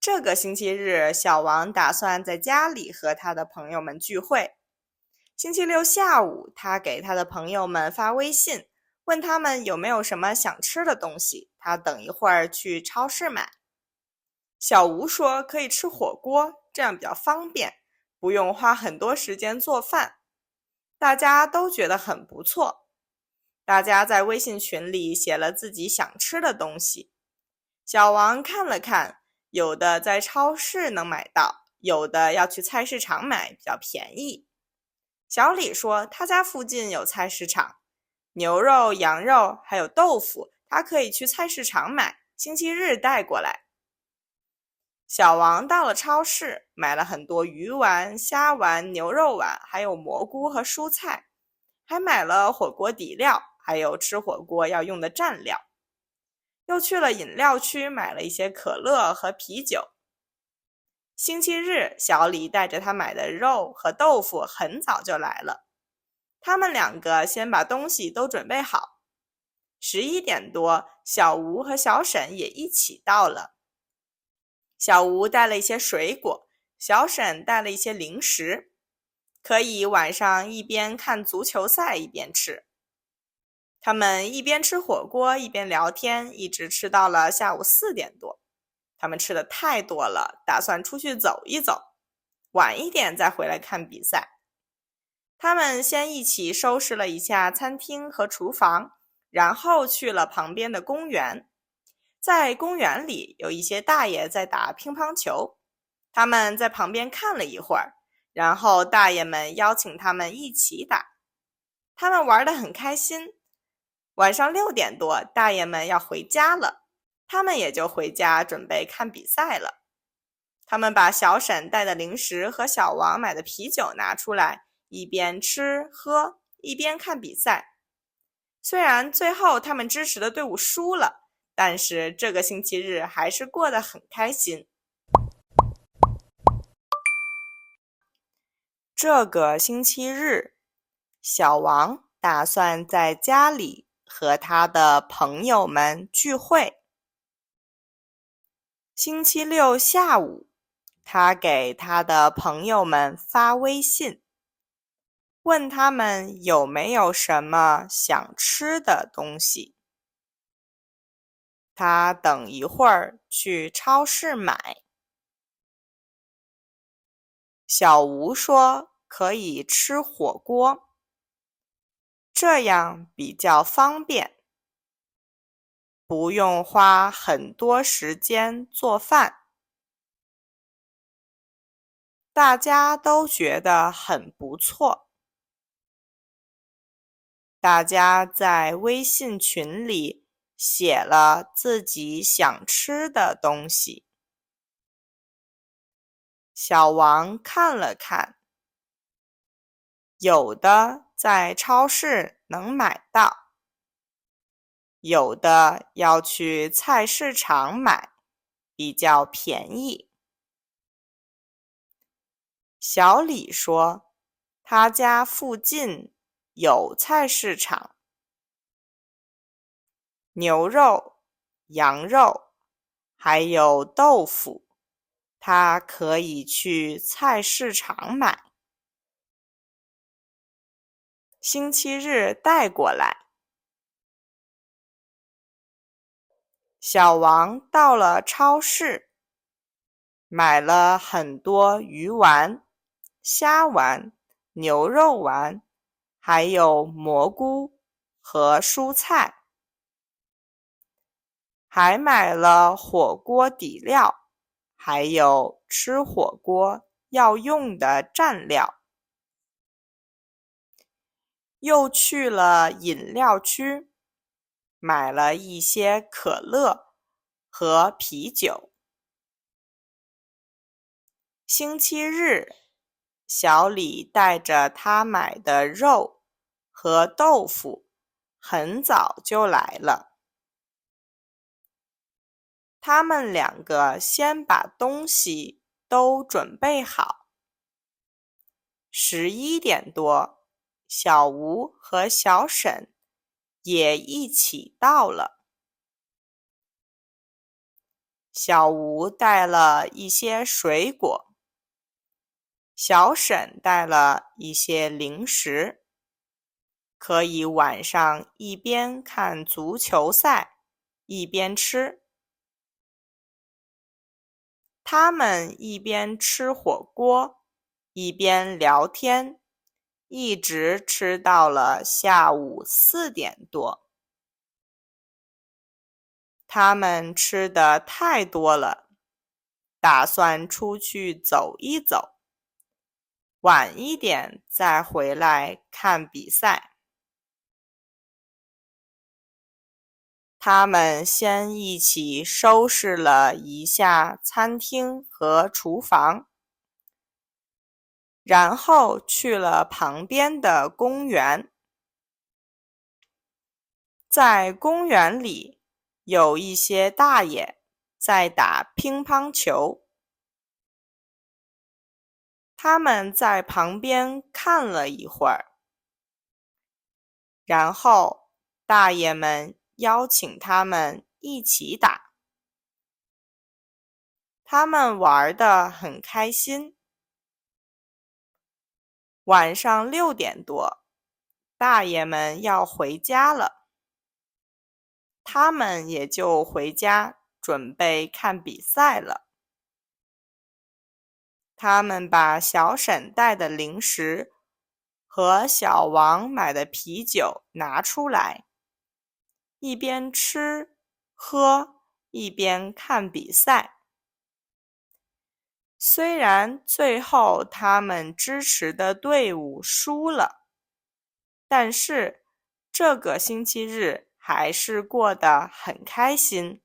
这个星期日，小王打算在家里和他的朋友们聚会。星期六下午，他给他的朋友们发微信，问他们有没有什么想吃的东西，他等一会儿去超市买。小吴说可以吃火锅，这样比较方便，不用花很多时间做饭。大家都觉得很不错。大家在微信群里写了自己想吃的东西。小王看了看，有的在超市能买到，有的要去菜市场买，比较便宜。小李说他家附近有菜市场，牛肉、羊肉还有豆腐，他可以去菜市场买，星期日带过来。小王到了超市，买了很多鱼丸、虾丸、牛肉丸，还有蘑菇和蔬菜，还买了火锅底料，还有吃火锅要用的蘸料。又去了饮料区买了一些可乐和啤酒。星期日，小李带着他买的肉和豆腐很早就来了。他们两个先把东西都准备好。11点多，小吴和小沈也一起到了。小吴带了一些水果，小沈带了一些零食，可以晚上一边看足球赛一边吃。他们一边吃火锅一边聊天，一直吃到了下午4点多。他们吃的太多了，打算出去走一走，晚一点再回来看比赛。他们先一起收拾了一下餐厅和厨房，然后去了旁边的公园。在公园里有一些大爷在打乒乓球，他们在旁边看了一会儿，然后大爷们邀请他们一起打。他们玩得很开心。晚上6点多，大爷们要回家了，他们也就回家准备看比赛了。他们把小沈带的零食和小王买的啤酒拿出来，一边吃喝一边看比赛。虽然最后他们支持的队伍输了，但是这个星期日还是过得很开心。这个星期日，小王打算在家里和他的朋友们聚会。星期六下午，他给他的朋友们发微信，问他们有没有什么想吃的东西。他等一会儿去超市买。小吴说可以吃火锅，这样比较方便，不用花很多时间做饭。大家都觉得很不错。大家在微信群里写了自己想吃的东西。小王看了看，有的在超市能买到，有的要去菜市场买，比较便宜。小李说，他家附近有菜市场，牛肉、羊肉，还有豆腐，他可以去菜市场买。星期日带过来。小王到了超市，买了很多鱼丸、虾丸、牛肉丸，还有蘑菇和蔬菜，还买了火锅底料，还有吃火锅要用的蘸料。又去了饮料区，买了一些可乐和啤酒。星期日，小李带着他买的肉和豆腐很早就来了。他们两个先把东西都准备好。11点多，小吴和小沈也一起到了。小吴带了一些水果，小沈带了一些零食，可以晚上一边看足球赛，一边吃。他们一边吃火锅，一边聊天，一直吃到了下午4点多。他们吃的太多了，打算出去走一走，晚一点再回来看比赛。他们先一起收拾了一下餐厅和厨房，然后去了旁边的公园。在公园里，有一些大爷在打乒乓球。他们在旁边看了一会儿，然后大爷们邀请他们一起打。他们玩得很开心。晚上6点多，大爷们要回家了，他们也就回家准备看比赛了。他们把小沈带的零食和小王买的啤酒拿出来，一边吃喝一边看比赛。虽然最后他们支持的队伍输了，但是这个星期日还是过得很开心。